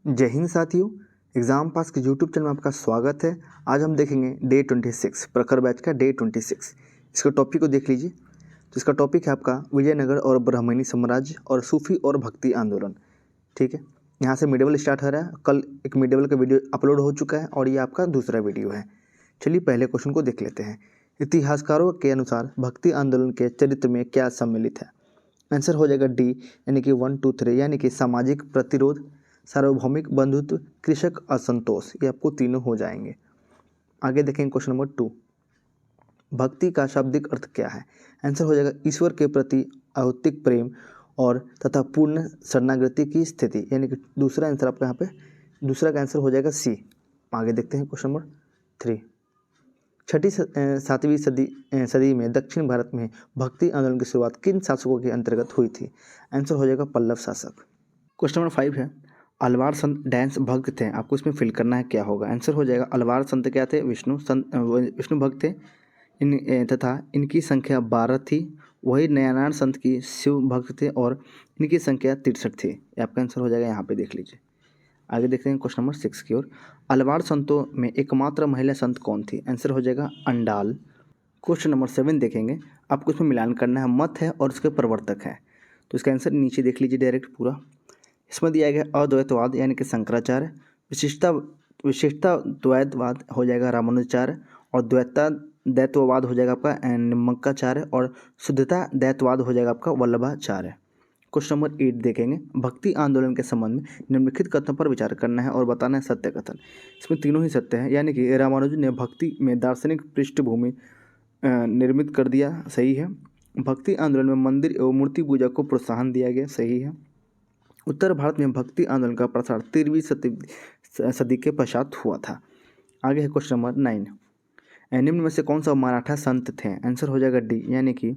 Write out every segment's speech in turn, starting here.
जय हिंद साथियों, exam pass के यूट्यूब चैनल में आपका स्वागत है। आज हम देखेंगे डे 26 प्रखर बैच का डे 26। इसके टॉपिक को देख लीजिए। तो इसका टॉपिक है आपका विजयनगर और ब्राह्मणी साम्राज्य और सूफी और भक्ति आंदोलन। ठीक है, यहाँ से मिड लेवल स्टार्ट हो रहा है। कल एक मिड लेवल का वीडियो अपलोड हो चुका है और ये आपका दूसरा वीडियो है। चलिए पहले क्वेश्चन को देख लेते हैं। इतिहासकारों के अनुसार भक्ति आंदोलन के चरित्र में क्या सम्मिलित है? आंसर हो जाएगा डी, यानी कि 1, 2, 3, यानी कि सामाजिक प्रतिरोध, सार्वभौमिक बंधुत्व, कृषक असंतोष। ये आपको तीनों हो जाएंगे। आगे देखेंगे क्वेश्चन नंबर 2। भक्ति का शाब्दिक अर्थ क्या है? आंसर हो जाएगा ईश्वर के प्रति अहौतिक प्रेम और तथा पूर्ण शरणागति की स्थिति, यानी कि दूसरा आंसर आपका यहाँ पे दूसरा का आंसर हो जाएगा सी। आगे देखते हैं क्वेश्चन नंबर 3। छठी सातवीं सदी में दक्षिण भारत में भक्ति आंदोलन की शुरुआत किन शासकों के अंतर्गत हुई थी? आंसर हो जाएगा पल्लव शासक। क्वेश्चन नंबर 5 है, अलवार संत डैंस भक्त थे। आपको इसमें फिल करना है क्या होगा? आंसर हो जाएगा अलवार संत क्या थे? विष्णु भक्त थे तथा इनकी संख्या 12 थी। वही नयानार संत की शिव भक्त थे और इनकी संख्या 63 थी। आपका आंसर हो जाएगा यहाँ पे देख लीजिए। आगे देखते हैं क्वेश्चन नंबर 6 की ओर। अलवार संतों में एकमात्र महिला संत कौन थी? आंसर हो जाएगा अंडाल। क्वेश्चन नंबर 7 देखेंगे। आपको इसमें मिलान करना है, मत है और उसके प्रवर्तक है। तो इसका आंसर नीचे देख लीजिए डायरेक्ट पूरा। इसमें दिया गया अद्वैतवाद यानी कि शंकराचार्य, विशिष्टता द्वैतवाद हो जाएगा रामानुजाचार्य और दैत्ववाद हो जाएगा आपका निम्मकाचार्य और शुद्धता दैत्ववाद हो जाएगा आपका वल्लभाचार्य। क्वेश्चन नंबर 8 देखेंगे। भक्ति आंदोलन के संबंध में निम्नलिखित कथनों पर विचार करना है और बताना है सत्य कथन। इसमें तीनों ही सत्य है, यानी कि रामानुजन ने भक्ति में दार्शनिक पृष्ठभूमि निर्मित कर दिया, सही है। भक्ति आंदोलन में मंदिर एवं मूर्ति पूजा को प्रोत्साहन दिया गया, सही है। उत्तर भारत में भक्ति आंदोलन का प्रसार 13वीं सदी के पश्चात हुआ था। आगे है क्वेश्चन नंबर 9। निम्न में से कौन सा मराठा संत थे? आंसर हो जाएगा डी, यानी कि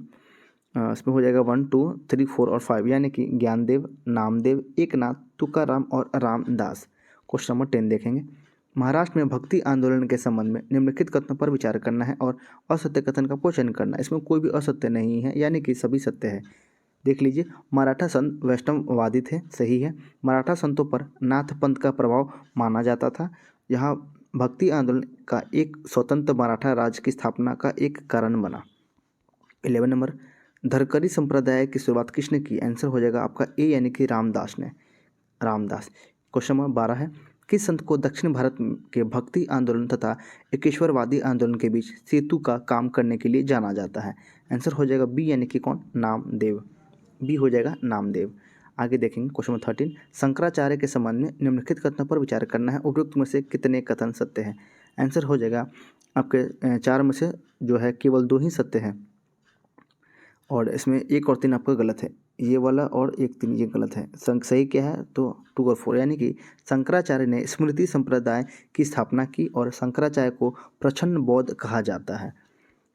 इसमें हो जाएगा 1, 2, 3, 4 और 5, यानी कि ज्ञानदेव, नामदेव, एकनाथ, तुकाराम और रामदास। क्वेश्चन नंबर 10 देखेंगे। महाराष्ट्र में भक्ति आंदोलन के संबंध में निम्नलिखित कथनों पर विचार करना है और असत्य कथन का क्वेश्चन करना है। इसमें कोई भी असत्य नहीं है, यानी कि सभी सत्य है। देख लीजिए, मराठा संत वैष्णववादी थे, सही है। मराठा संतों पर नाथ पंथ का प्रभाव माना जाता था। यहाँ भक्ति आंदोलन का एक स्वतंत्र मराठा राज्य की स्थापना का एक कारण बना। 11 नंबर, धरकरी संप्रदाय की शुरुआत किसने की? आंसर हो जाएगा आपका ए, यानी कि रामदास ने, रामदास। क्वेश्चन नंबर 12 है, किस संत को दक्षिण भारत के भक्ति आंदोलन तथा एकेश्वरवादी आंदोलन के बीच सेतु का काम करने के लिए जाना जाता है? आंसर हो जाएगा बी, यानी कि कौन? नामदेव। बी हो जाएगा नामदेव। आगे देखेंगे क्वेश्चन नंबर 13। शंकराचार्य के संबंध में निम्नलिखित कथनों पर विचार करना है। उपयुक्त में से कितने कथन सत्य हैं? आंसर हो जाएगा आपके 4 में से जो है केवल 2 ही सत्य हैं और इसमें 1 और 3 आपका गलत है। ये वाला और 1, 3 ये गलत है। सही क्या है? तो 2 और 4, यानी कि शंकराचार्य ने स्मृति संप्रदाय की स्थापना की और शंकराचार्य को प्रच्छन्न बौद्ध कहा जाता है।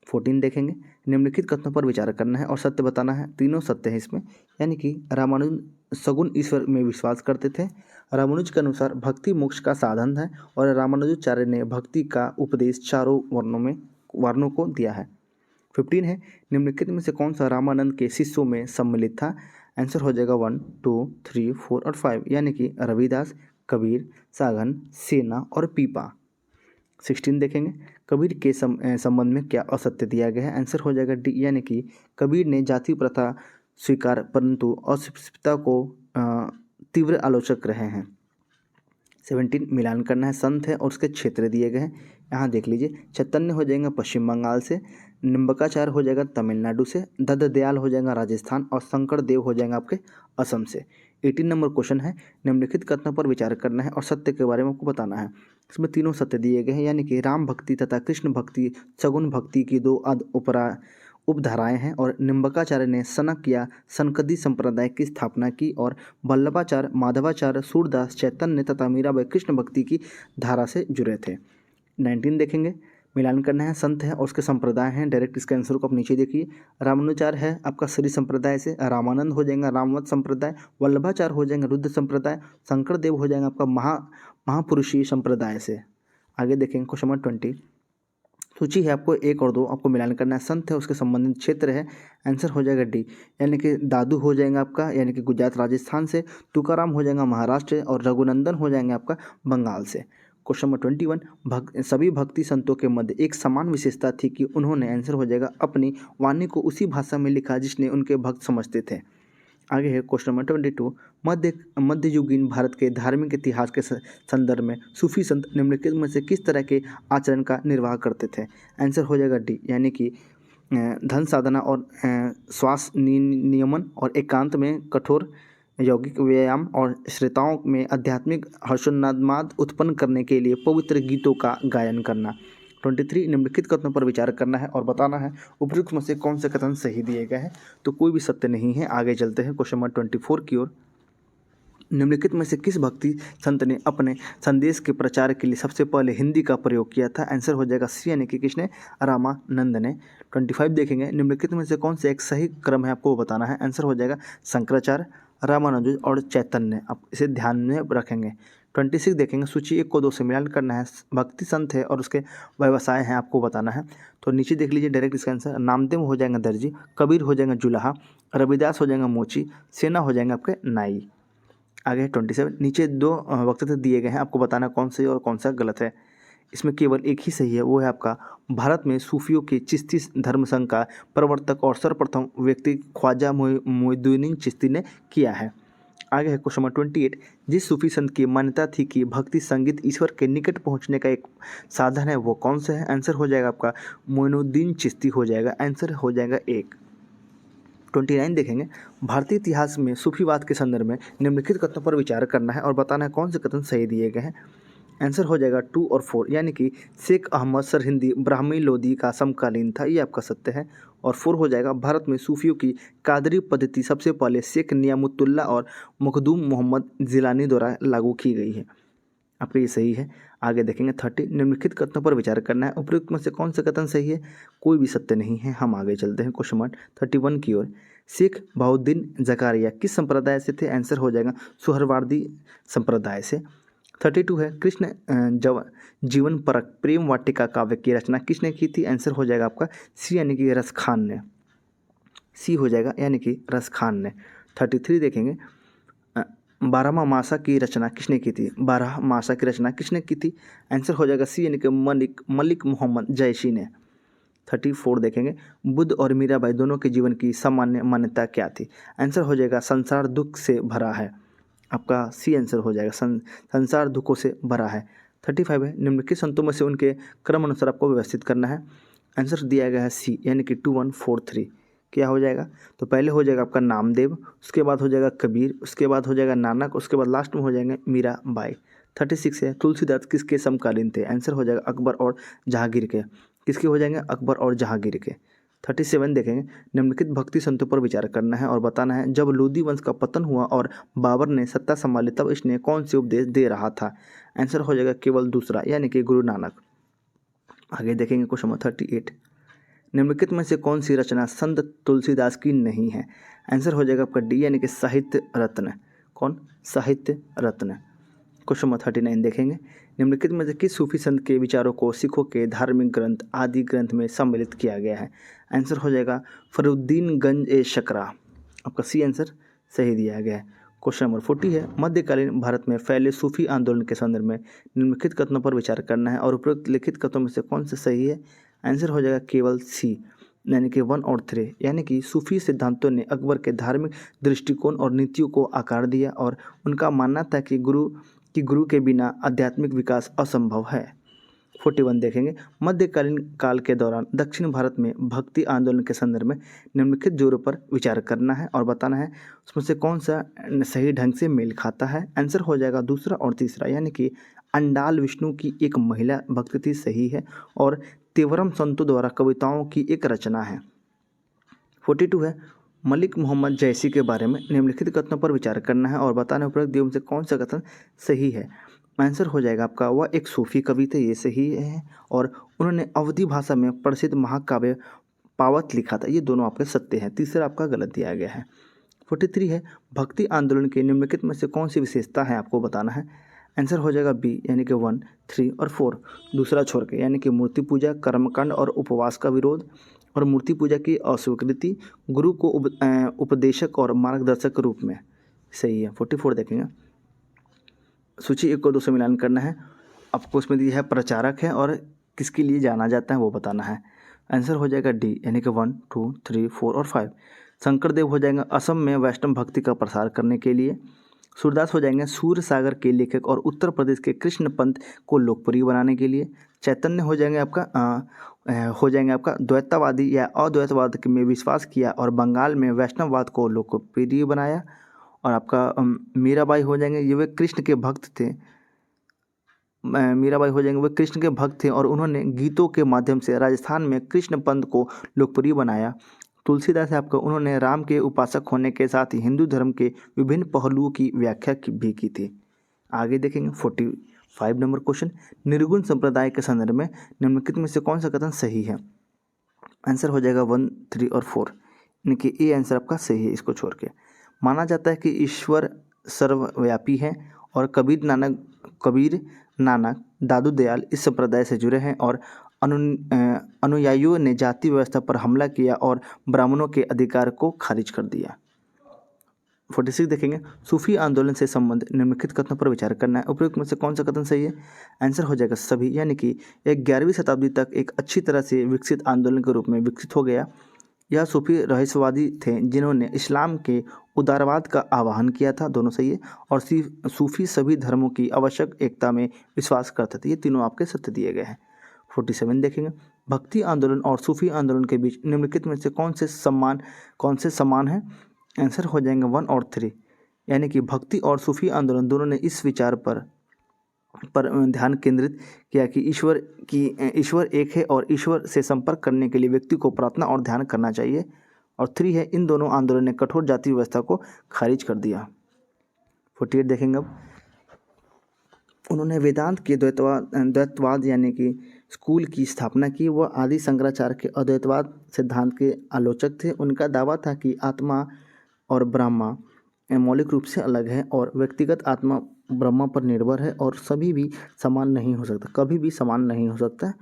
14 देखेंगे। निम्नलिखित कथनों पर विचार करना है और सत्य बताना है। तीनों सत्य है इसमें, यानी कि रामानुज सगुण ईश्वर में विश्वास करते थे। रामानुज के अनुसार भक्ति मोक्ष का साधन है और रामानुजाचार्य ने भक्ति का उपदेश चारों वर्णों को दिया है। 15 है, निम्नलिखित में से कौन सा रामानंद के शिष्यों में सम्मिलित था? आंसर हो जाएगा 1, 2, 3, 4 और 5, यानी कि रविदास, कबीर, साधन, सेना और पीपा। 16 देखेंगे। कबीर के संबंध में क्या असत्य दिया गया है? आंसर हो जाएगा डी, यानी कि कबीर ने जाति प्रथा स्वीकार परंतु अस्पृश्यता को तीव्र आलोचक रहे हैं। 17 मिलान करना है, संत है और उसके क्षेत्र दिए गए हैं। यहाँ देख लीजिए, चैतन्य हो जाएगा पश्चिम बंगाल से, निम्बकाचार्य हो जाएगा तमिलनाडु से, दयाल हो जाएगा राजस्थान और शंकर देव हो जाएगा आपके असम से। 18 नंबर क्वेश्चन है, निम्नलिखित कथनों पर विचार करना है और सत्य के बारे में आपको बताना है। इसमें तीनों सत्य दिए गए हैं, यानी कि राम भक्ति तथा कृष्ण भक्ति सगुण भक्ति की 2 उपधाराएं हैं और निम्बकाचार्य ने सनक या सनकदी संप्रदाय की स्थापना की और वल्लभाचार्य, माधवाचार्य, सूरदास, चैतन्य तथा मीराबाई कृष्ण भक्ति की धारा से जुड़े थे। 19 देखेंगे। मिलान करना है, संत है और उसके संप्रदाय हैं। डायरेक्ट इसके आंसर को आप नीचे देखिए। रामानुजाचार्य है आपका श्री संप्रदाय से, रामानंद हो जाएगा रामवत संप्रदाय, वल्लभाचार्य हो जाएंगे रुद्र संप्रदाय, शंकर देव हो जाएगा आपका महापुरुषीय संप्रदाय से। आगे देखेंगे क्वेश्चन नंबर 20। सूची है आपको 1 और 2 आपको मिलान करना है। संत है उसके संबंधित क्षेत्र है, आंसर हो जाएगा डी, यानी कि दादू हो जाएगा आपका, यानी कि गुजरात राजस्थान से, तुकाराम हो जाएगा महाराष्ट्र और रघुनंदन हो जाएंगे आपका बंगाल से। क्वेश्चन नंबर 21, सभी भक्ति संतों के मध्य एक समान विशेषता थी कि उन्होंने, आंसर हो जाएगा, अपनी वाणी को उसी भाषा में लिखा जिसने उनके भक्त समझते थे। आगे है क्वेश्चन नंबर 22, मध्ययुगीन भारत के धार्मिक इतिहास के संदर्भ में सूफी संत निम्नलिखित में से किस तरह के आचरण का निर्वाह करते थे। आंसर हो जाएगा डी, यानी कि धन साधना और श्वास नियमन और एकांत में कठोर यौगिक व्यायाम और श्रोताओं में आध्यात्मिक हर्षोन्माद उत्पन्न करने के लिए पवित्र गीतों का गायन करना। 23, निम्नलिखित कथनों पर विचार करना है और बताना है उपयुक्त में से कौन से कथन सही दिए गए हैं। तो कोई भी सत्य नहीं है। आगे चलते हैं क्वेश्चन नंबर 24 की ओर। निम्नलिखित में से किस भक्ति संत ने अपने संदेश के प्रचार के लिए सबसे पहले हिंदी का प्रयोग किया था। आंसर हो जाएगा सी, यानी कि किसने, रामानंद ने। 25 देखेंगे, निम्नलिखित में से कौन से एक सही क्रम है आपको बताना है। आंसर हो जाएगा शंकराचार्य, रामानुज और चैतन्य। आप इसे ध्यान में रखेंगे। 26 देखेंगे, सूची 1 को 2 से मिलान करना है। भक्ति संत है और उसके व्यवसाय हैं आपको बताना है। तो नीचे देख लीजिए डायरेक्ट इसका आंसर। नामदेव हो जाएगा दर्जी, कबीर हो जाएगा जुलाहा, रविदास हो जाएगा मोची, सेना हो जाएंगे आपके नाई। आगे 27, नीचे 2 वक्तव्य दिए गए हैं, आपको बताना कौन सही और कौन सा गलत है। इसमें केवल एक ही सही है, वो है आपका भारत में सूफियों के चिश्ती धर्म संघ का प्रवर्तक और सर्वप्रथम व्यक्ति ख्वाजा मोइनुद्दीन चिश्ती ने किया है। आगे है क्वेश्चन नंबर 28, जिस सूफी संत की मान्यता थी कि भक्ति संगीत ईश्वर के निकट पहुंचने का एक साधन है, वो कौन सा है। आंसर हो जाएगा आपका मोइनुद्दीन चिश्ती हो जाएगा, आंसर हो जाएगा 1। 29 देखेंगे, भारतीय इतिहास में सूफीवाद के संदर्भ में निम्नलिखित कथनों पर विचार करना है और बताना है कौन से कथन सही दिए गए हैं। आंसर हो जाएगा 2 और 4, यानी कि शेख अहमद सरहिंदी ब्राह्मी लोधी का समकालीन था, ये आपका सत्य है। और 4 हो जाएगा, भारत में सूफियों की कादरी पद्धति सबसे पहले शेख नियामुतुल्ला और मखदूम मोहम्मद जिलानी द्वारा लागू की गई है, आपका ये सही है। आगे देखेंगे 30, निम्नलिखित कथनों पर विचार करना है, उपयुक्त में से कौन सा कथन सही है। कोई भी सत्य नहीं है। हम आगे चलते हैं क्वेश्चन नंबर 31 की ओर। शेख बहाउद्दीन जकारिया किस संप्रदाय से थे। आंसर हो जाएगा सुहरवार्दी संप्रदाय से। 32 है, कृष्ण जीवन परक प्रेम वाटिका काव्य की रचना किसने की थी। आंसर हो जाएगा आपका सी, यानी कि रस खान ने। सी हो जाएगा, यानी कि रस खान ने। 33 देखेंगे, 12वां मासा की रचना किसने की थी। 12 मासा की रचना किसने की थी। आंसर हो जाएगा सी, यानी कि मलिक मोहम्मद जयसी ने। 34 देखेंगे, बुद्ध और मीराबाई दोनों के जीवन की सामान्य मान्यता क्या थी। आंसर हो जाएगा संसार दुख से भरा है, आपका सी आंसर हो जाएगा, संसार दुखों से भरा है। 35 है, निम्नलिखित संतों में से उनके क्रम अनुसार आपको व्यवस्थित करना है। आंसर दिया गया है सी, यानी कि 2 1 4 3। क्या हो जाएगा, तो पहले हो जाएगा आपका नामदेव, उसके बाद हो जाएगा कबीर, उसके बाद हो जाएगा नानक, उसके बाद लास्ट में हो जाएंगे मीराबाई। 36 है, तुलसीदास किसके समकालीन थे। आंसर हो जाएगा अकबर और जहांगीर के। किसके हो जाएंगे, अकबर और जहांगीर के। 37 देखेंगे, निम्नलिखित भक्ति संतों पर विचार करना है और बताना है जब लोधी वंश का पतन हुआ और बाबर ने सत्ता संभाली तब इसने कौन से उपदेश दे रहा था। आंसर हो जाएगा केवल दूसरा, यानी कि गुरु नानक। आगे देखेंगे क्वेश्चन नंबर 38, निम्नलिखित में से कौन सी रचना संत तुलसीदास की नहीं है। आंसर हो जाएगा आपका डी, यानी कि साहित्य रत्न। कौन, साहित्य रत्न। क्वेश्चन नंबर 39 देखेंगे, निम्नलिखित में से किस सूफी संत के विचारों को सिखों के धार्मिक ग्रंथ आदि ग्रंथ में सम्मिलित किया गया है। आंसर हो जाएगा फरुद्दीन गंज ए शकरा, आपका सी आंसर सही दिया गया है। क्वेश्चन नंबर 40 है, मध्यकालीन भारत में फैले सूफी आंदोलन के संदर्भ में निम्नलिखित कथनों पर विचार करना है और उपरोक्त लिखित कथनों में से कौन सा सही है। आंसर हो जाएगा केवल सी, यानी कि 1 और 3, यानी कि सूफी सिद्धांतों ने अकबर के धार्मिक दृष्टिकोण और नीतियों को आकार दिया और उनका मानना था कि गुरु के बिना आध्यात्मिक विकास असंभव है। 41 देखेंगे, मध्यकालीन काल के दौरान दक्षिण भारत में भक्ति आंदोलन के संदर्भ में निम्नलिखित जोरों पर विचार करना है और बताना है उसमें से कौन सा सही ढंग से मेल खाता है। आंसर हो जाएगा दूसरा और तीसरा, यानी कि अंडाल विष्णु की एक महिला भक्त थी, सही है, और तेवरम संतों द्वारा कविताओं की एक रचना है। 42 है, मलिक मोहम्मद जैसी के बारे में निम्नलिखित कथनों पर विचार करना है और बताना उपरोक्त दियों में से कौन सा कथन सही है। आंसर हो जाएगा आपका वह एक सूफी कवि थे, ये सही है, और उन्होंने अवधी भाषा में प्रसिद्ध महाकाव्य पावत लिखा था, ये दोनों आपके सत्य हैं। तीसरा आपका गलत दिया गया है। 43 है, भक्ति आंदोलन के निम्नलिखित में से कौन सी विशेषता है आपको बताना है। आंसर हो जाएगा बी यानी कि 1, 3 और 4 दूसरा छोड़ के, यानी कि मूर्ति पूजा, कर्मकांड और उपवास का विरोध और मूर्ति पूजा की अस्वीकृति, गुरु को उपदेशक और मार्गदर्शक के रूप में। सही है। 44 देखेंगे। सूची 1 और 2 से मिलान करना है। आपको उसमें दिया है प्रचारक है और किसके लिए जाना जाता है वो बताना है। आंसर हो जाएगा डी यानी कि 1, 2, 3, 4 और 5। शंकरदेव हो जाएंगे असम में वैष्णव भक्ति का प्रसार करने के लिए। सूरदास हो जाएंगे सूर सागर के लेखक और उत्तर प्रदेश के कृष्ण पंथ को लोकप्रिय बनाने के लिए। चैतन्य हो जाएंगे आपका द्वैतवादी या अद्वैतवाद में विश्वास किया और बंगाल में वैष्णववाद को लोकप्रिय बनाया। और आपका मीराबाई हो जाएंगे, ये वे कृष्ण के भक्त थे। मीराबाई हो जाएंगे वे कृष्ण के भक्त थे और उन्होंने गीतों के माध्यम से राजस्थान में कृष्ण पंथ को लोकप्रिय बनाया। तुलसीदास है आपका, उन्होंने राम के उपासक होने के साथ ही हिंदू धर्म के विभिन्न पहलुओं की व्याख्या भी की थी। आगे देखेंगे 45 नंबर क्वेश्चन। निर्गुण संप्रदाय के संदर्भ में निम्नलिखित में से कौन सा कथन सही है। आंसर हो जाएगा 1, 3 और 4, यानी कि ए आंसर आपका सही है इसको छोड़ के। माना जाता है कि ईश्वर सर्वव्यापी है और कबीर नानक दादू दयाल इस संप्रदाय से जुड़े हैं और अनुयायियों ने जाति व्यवस्था पर हमला किया और ब्राह्मणों के अधिकार को खारिज कर दिया। 46 देखेंगे। सूफी आंदोलन से संबंधित निम्नलिखित कथनों पर विचार करना है। उपयुक्त में से कौन सा कथन सही है। आंसर हो जाएगा सभी, यानी कि 11वीं शताब्दी तक एक अच्छी तरह से विकसित आंदोलन के रूप में विकसित हो गया। यह सूफी रहस्यवादी थे जिन्होंने इस्लाम के उदारवाद का आह्वान किया था, दोनों सही है। और सूफी सभी धर्मों की आवश्यक एकता में विश्वास करते थे। ये तीनों आपके सत्य दिए गए हैं। 47 देखेंगे। भक्ति आंदोलन और सूफी आंदोलन के बीच निम्नलिखित में से कौन से समान है। आंसर हो जाएंगे 1 और 3, यानी कि भक्ति और सूफी आंदोलन दोनों ने इस विचार पर ध्यान केंद्रित किया कि ईश्वर एक है और ईश्वर से संपर्क करने के लिए व्यक्ति को प्रार्थना और ध्यान करना चाहिए। और 3 है, इन दोनों आंदोलन ने कठोर जाति व्यवस्था को खारिज कर दिया। 48 देखेंगे अब। उन्होंने वेदांत के द्वैतवाद यानी कि स्कूल की स्थापना की। वह आदि शंकराचार्य के अद्वैतवाद सिद्धांत के आलोचक थे। उनका दावा था कि आत्मा और ब्रह्मा मौलिक रूप से अलग है और व्यक्तिगत आत्मा ब्रह्मा पर निर्भर है और कभी भी समान नहीं हो सकता।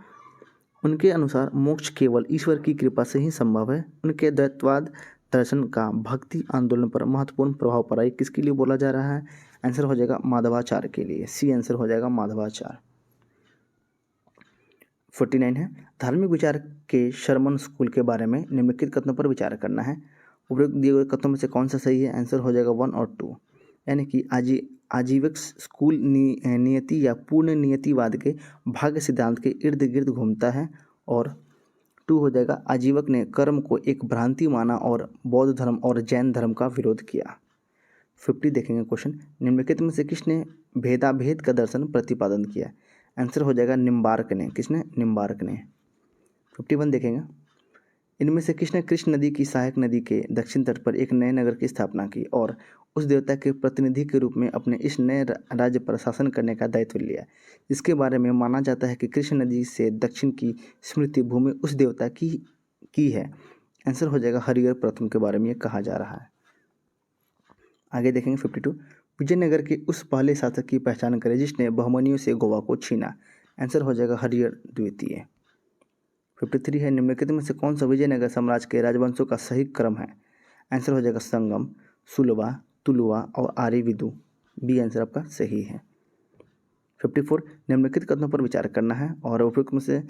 उनके अनुसार मोक्ष केवल ईश्वर की कृपा से ही संभव है। उनके द्वैतवाद दर्शन का भक्ति आंदोलन पर महत्वपूर्ण प्रभाव पड़ा। ये किसके लिए बोला जा रहा है। आंसर हो जाएगा माधवाचार्य के लिए। सी आंसर हो जाएगा माधवाचार्य। 49 है। धार्मिक विचार के शरमन स्कूल के बारे में निम्नलिखित कथनों पर विचार करना है। उपयुक्त दिए गए कथनों में से कौन सा सही है। आंसर हो जाएगा 1 और 2, यानी कि आजीवक स्कूल नियति या पूर्ण नियतिवाद के भाग्य सिद्धांत के इर्द गिर्द घूमता है। और 2 हो जाएगा आजीवक ने कर्म को एक भ्रांति माना और बौद्ध धर्म और जैन धर्म का विरोध किया। 50 देखेंगे क्वेश्चन। निम्नलिखित में से किसने भेदाभेद का दर्शन प्रतिपादन किया। आंसर हो जाएगा निम्बार्क ने। किसने। निम्बार्क ने। 51 देखेंगे। इनमें से किसने कृष्ण नदी की सहायक नदी के दक्षिण तट पर एक नए नगर की स्थापना की और उस देवता के प्रतिनिधि के रूप में अपने इस नए राज्य पर शासन करने का दायित्व लिया, जिसके बारे में माना जाता है कि कृष्ण नदी से दक्षिण की स्मृति भूमि उस देवता की है। आंसर हो जाएगा हरिहर प्रथम के बारे में ये कहा जा रहा है। आगे देखेंगे 52। विजयनगर के उस पहले शासक की पहचान करें जिसने बहमनियों से गोवा को छीना। आंसर हो जाएगा हरिहर द्वितीय। 53 है। निम्नलिखित में से कौन सा विजयनगर साम्राज्य के राजवंशों का सही क्रम है। आंसर हो जाएगा संगम, सुलवा, तुलुवा और आर्यविदु। बी आंसर आपका सही है। 54। निम्नलिखित कथनों पर विचार करना है और उपयुक्त में से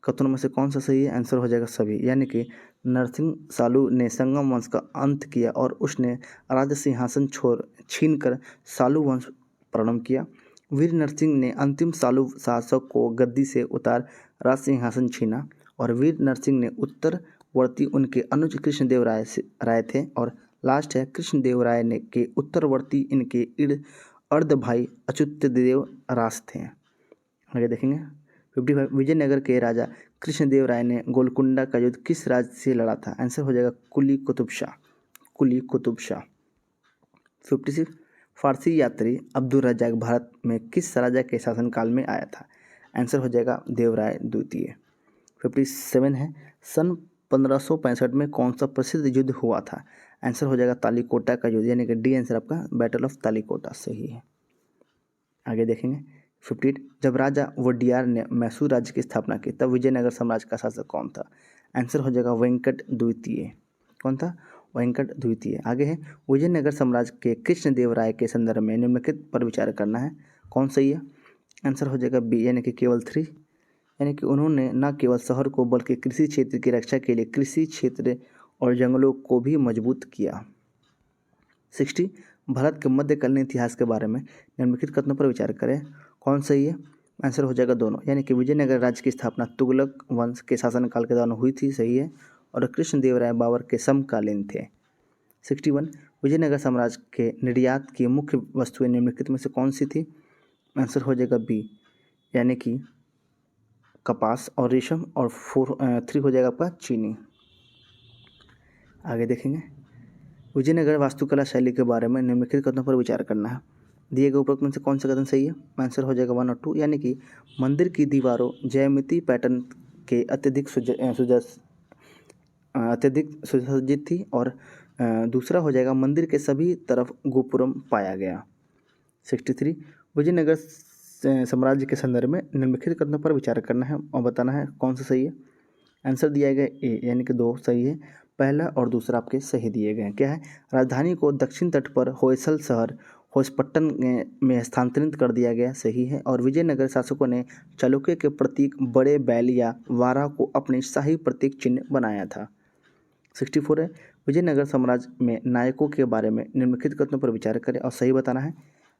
कथनों में से कौन सा सही है। आंसर हो जाएगा सभी, यानी कि नरसिंह सालू ने संगम वंश का अंत किया और उसने राज सिंहासन छीन कर सालू वंश प्रारंभ किया। वीर नरसिंह ने अंतिम सालू शासक को गद्दी से उतार राज सिंहासन छीना और वीर नरसिंह ने उत्तरवर्ती उनके अनुज कृष्णदेव राय थे। और लास्ट है कृष्णदेव राय ने के उत्तरवर्ती इनके अर्ध भाई अच्युतदेव रास थे। आगे देखेंगे 55। विजयनगर के राजा कृष्णदेव राय ने गोलकुंडा का युद्ध किस राज्य से लड़ा था। आंसर हो जाएगा कुली कुतुब शाह। 56। फारसी यात्री अब्दुल रज्जाक भारत में किस राजा के शासनकाल में आया था। आंसर हो जाएगा देवराय द्वितीय। 57 है। सन 1565 में कौन सा प्रसिद्ध युद्ध हुआ था। आंसर हो जाएगा तालीकोटा का युद्ध, यानी कि डी आंसर आपका बैटल ऑफ तालीकोटा सही है। आगे देखेंगे 58, जब राजा वोडियार ने मैसूर राज्य की स्थापना की तब विजयनगर साम्राज्य का शासक कौन था? आंसर हो जाएगा वेंकट द्वितीय। कौन था? वेंकट द्वितीय। आगे है विजयनगर साम्राज्य के कृष्णदेवराय के संदर्भ में निम्नलिखित पर विचार करना है, कौन सही है? आंसर हो जाएगा बी यानी कि केवल 3, यानी कि उन्होंने न केवल शहर को बल्कि कृषि क्षेत्र की रक्षा के लिए कृषि क्षेत्र और जंगलों को भी मजबूत किया। 60, भारत के मध्यकालीन इतिहास के बारे में निम्नलिखित कथनों पर विचार करें, कौन सही है? आंसर हो जाएगा दोनों, यानी कि विजयनगर राज्य की स्थापना तुगलक वंश के शासनकाल के दौरान हुई थी, सही है, और कृष्णदेवराय बाबर के समकालीन थे। 61, विजयनगर साम्राज्य के निर्यात की मुख्य वस्तुएं निम्नलिखित में से कौन सी थी? आंसर हो जाएगा बी, यानी कि कपास और रेशम, और 3 हो जाएगा आपका चीनी। आगे देखेंगे विजयनगर वास्तुकला शैली के बारे में निम्नलिखित कथनों पर विचार करना है, दिए गए उपरोक्त में से कौन सा कथन सही है? आंसर हो जाएगा 1 और 2, यानी कि मंदिर की दीवारों ज्यामिति पैटर्न के अत्यधिक सुसज्जित थी, और दूसरा हो जाएगा मंदिर के सभी तरफ गोपुरम पाया गया। 63, विजयनगर साम्राज्य के संदर्भ में निम्नलिखित कथनों पर विचार करना है और बताना है कौन सा सही है। आंसर दिया गया ए, यानी कि 2 सही है, पहला और दूसरा आपके सही दिए गए हैं। क्या है? राजधानी को दक्षिण तट पर होयसल शहर होसपट्टन में स्थानांतरित कर दिया गया, सही है, और विजयनगर शासकों ने चालुक्य के प्रतीक बड़े बैल या वारा को अपने शाही प्रतीक चिन्ह बनाया था। 64 है विजयनगर साम्राज्य में नायकों के बारे में निम्नलिखित कथनों पर विचार करें और सही बताना है।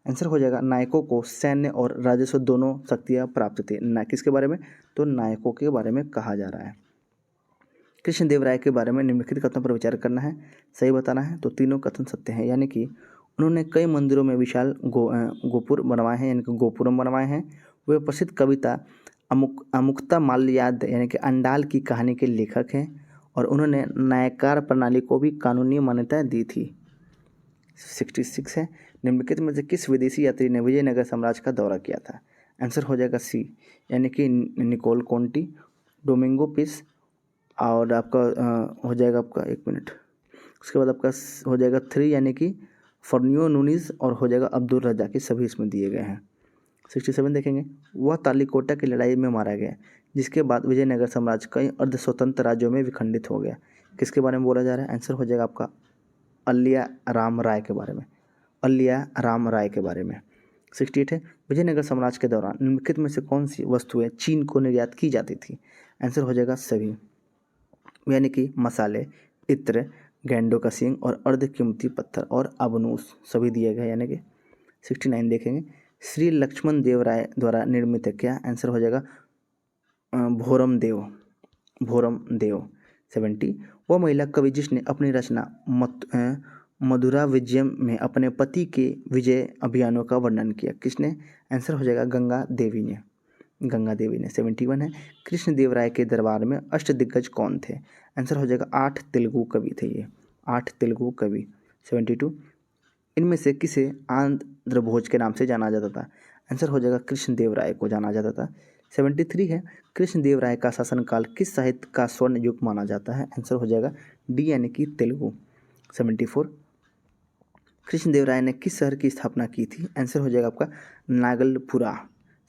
आंसर हो जाएगा नायकों को सैन्य और राजस्व दोनों शक्तियाँ प्राप्त थी। ना किसके बारे में? तो नायकों के बारे में कहा जा रहा है। कृष्णदेवराय के बारे में निम्नलिखित कथनों पर विचार करना है, सही बताना है। तो तीनों कथन सत्य हैं, यानी कि उन्होंने कई मंदिरों में विशाल गोपुर बनवाए हैं, यानी कि गोपुरम बनवाए हैं। वे प्रसिद्ध कविता अमुक्ता माल्याद यानी कि अंडाल की कहानी के लेखक हैं, और उन्होंने न्यायकार प्रणाली को भी कानूनी मान्यता दी थी। 66 है निम्नलिखित में से किस विदेशी यात्री ने विजयनगर साम्राज्य का दौरा किया था? आंसर हो जाएगा सी, यानी कि निकोल कोंटी, डोमिंगो पिस, और आपका हो जाएगा आपका 1 मिनट, उसके बाद आपका हो जाएगा 3 यानी कि फर्नियो नूनीज, और हो जाएगा अब्दुल रज़ाक, सभी इसमें दिए गए हैं। 67 देखेंगे वह तालिकोटा की लड़ाई में मारा गया, जिसके बाद विजयनगर साम्राज्य कई अर्ध स्वतंत्र राज्यों में विखंडित हो गया। किसके बारे में बोला जा रहा है? आंसर हो जाएगा आपका अल्लिया राम राय के बारे में, अल्लिया राम राय के बारे में। 68 है विजयनगर साम्राज्य के दौरान निम्नलिखित में से कौन सी वस्तुएं चीन को निर्यात की जाती थी? आंसर हो जाएगा सभी, यानी कि मसाले, इत्र, गेंडों का सींग, और अर्धकीमती पत्थर और अबनूस, सभी दिए गए। यानी कि 69 देखेंगे श्री लक्ष्मण देव राय द्वारा निर्मित है, क्या? आंसर हो जाएगा भोरम देव, भोरम देव। 70 वह महिला कवि जिसने अपनी रचना मधुरा विजयम में अपने पति के विजय अभियानों का वर्णन किया, किसने? आंसर हो जाएगा गंगा देवी ने, गंगा देवी ने। 71 है कृष्णदेवराय के दरबार में अष्टदिग्गज कौन थे? आंसर हो जाएगा 8 तेलुगु कवि थे ये, 8 तेलुगु कवि। 72 इनमें से किसे आंध्र भोज के नाम से जाना जाता था? आंसर हो जाएगा कृष्णदेवराय को जाना जाता था। 73 है कृष्णदेवराय का शासनकाल किस साहित्य का स्वर्ण युग माना जाता है? आंसर हो जाएगा डी, यानी कि तेलुगु। 74 कृष्णदेवराय ने किस शहर की स्थापना की थी? आंसर हो जाएगा आपका नागलपुरा।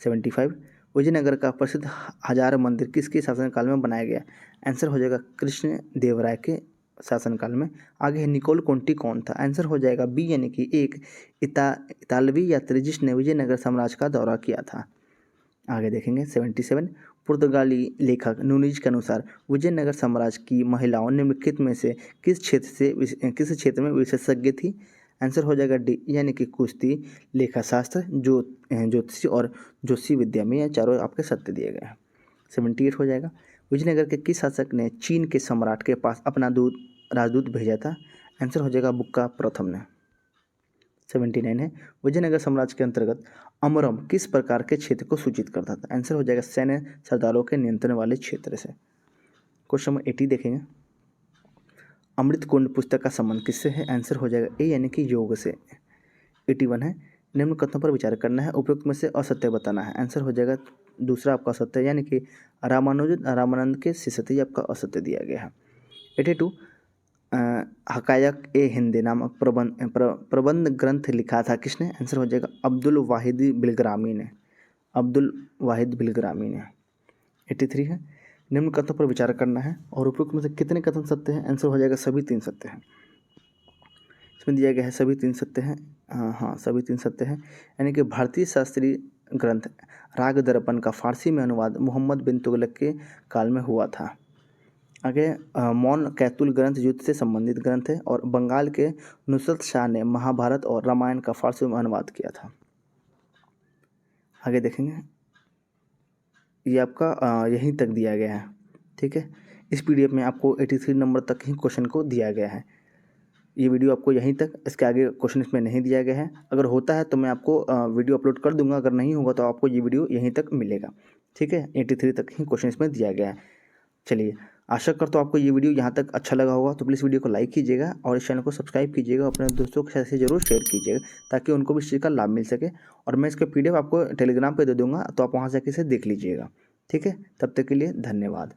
75 विजयनगर का प्रसिद्ध हजार मंदिर किसके शासनकाल में बनाया गया? आंसर हो जाएगा कृष्ण देवराय के शासनकाल में। आगे है निकोल कोंटी कौन था? आंसर हो जाएगा बी, यानी कि एक इतालवी यात्री जिसने विजयनगर साम्राज्य का दौरा किया था। आगे देखेंगे 77 पुर्तगाली लेखक नूनीज के अनुसार विजयनगर साम्राज्य की महिलाओं निम्नलिखित में से किस क्षेत्र में विशेषज्ञ थी? आंसर हो जाएगा डी, यानी कि कुश्ती, लेखाशास्त्र, ज्योतिषी और ज्योतिषी विद्या में। यह चारों आपके सत्य दिए गए हैं। 78 हो जाएगा विजयनगर के किस शासक ने चीन के सम्राट के पास अपना राजदूत भेजा था? आंसर हो जाएगा बुक्का प्रथम ने। 79 है विजयनगर साम्राज्य के अंतर्गत अमरम किस प्रकार के क्षेत्र को सूचित करता था? आंसर हो जाएगा सैन्य सरदारों के नियंत्रण वाले क्षेत्र से। क्वेश्चन नंबर 80 देखेंगे अमृत कुंड पुस्तक का संबंध किससे है? आंसर हो जाएगा ए, यानी कि योग से। 81 है निम्न कथनों पर विचार करना है, उपयुक्त में से असत्य बताना है। आंसर हो जाएगा दूसरा आपका असत्य, यानी कि रामानंद के शिष्य थे, आपका असत्य दिया गया है। 82 हकायक ए हिंद नामक प्रबंध ग्रंथ लिखा था किसने? आंसर हो जाएगा अब्दुल वाहिद बिलग्रामी ने। अब्दुल वाहिद बिलग्रामी ने। 83 है, निम्न कथनों पर विचार करना है और उपरोक्त में से कितने कथन सत्य हैं? आंसर हो जाएगा सभी 3 सत्य हैं। इसमें दिया गया है सभी 3 सत्य हैं। हाँ, सभी 3 सत्य हैं। यानी कि भारतीय शास्त्रीय ग्रंथ राग दर्पण का फारसी में अनुवाद मोहम्मद बिन तुगलक के काल में हुआ था। आगे मौन कैतुल ग्रंथ युद्ध से संबंधित ग्रंथ है और बंगाल के नुसरत शाह ने महाभारत और रामायण का फारसी में अनुवाद किया था। आगे देखेंगे, ये आपका यहीं तक दिया गया है। ठीक है, इस पीडीएफ में आपको 83 नंबर तक ही क्वेश्चन को दिया गया है। ये वीडियो आपको यहीं तक, इसके आगे क्वेश्चन इसमें नहीं दिया गया है। अगर होता है तो मैं आपको वीडियो अपलोड कर दूंगा, अगर नहीं होगा तो आपको ये वीडियो यहीं तक मिलेगा। ठीक है, 83 तक ही क्वेश्चन इसमें दिया गया है। चलिए, आशा करता हूँ आपको ये वीडियो यहाँ तक अच्छा लगा होगा, तो प्लीज़ वीडियो को लाइक कीजिएगा और इस चैनल को सब्सक्राइब कीजिएगा, अपने दोस्तों के साथ ज़रूर शेयर कीजिएगा ताकि उनको भी इस चीज़ का लाभ मिल सके। और मैं इसका पीडीएफ आपको टेलीग्राम पे दे दूँगा, तो आप वहाँ से इसे देख लीजिएगा। ठीक है, तब तक के लिए धन्यवाद।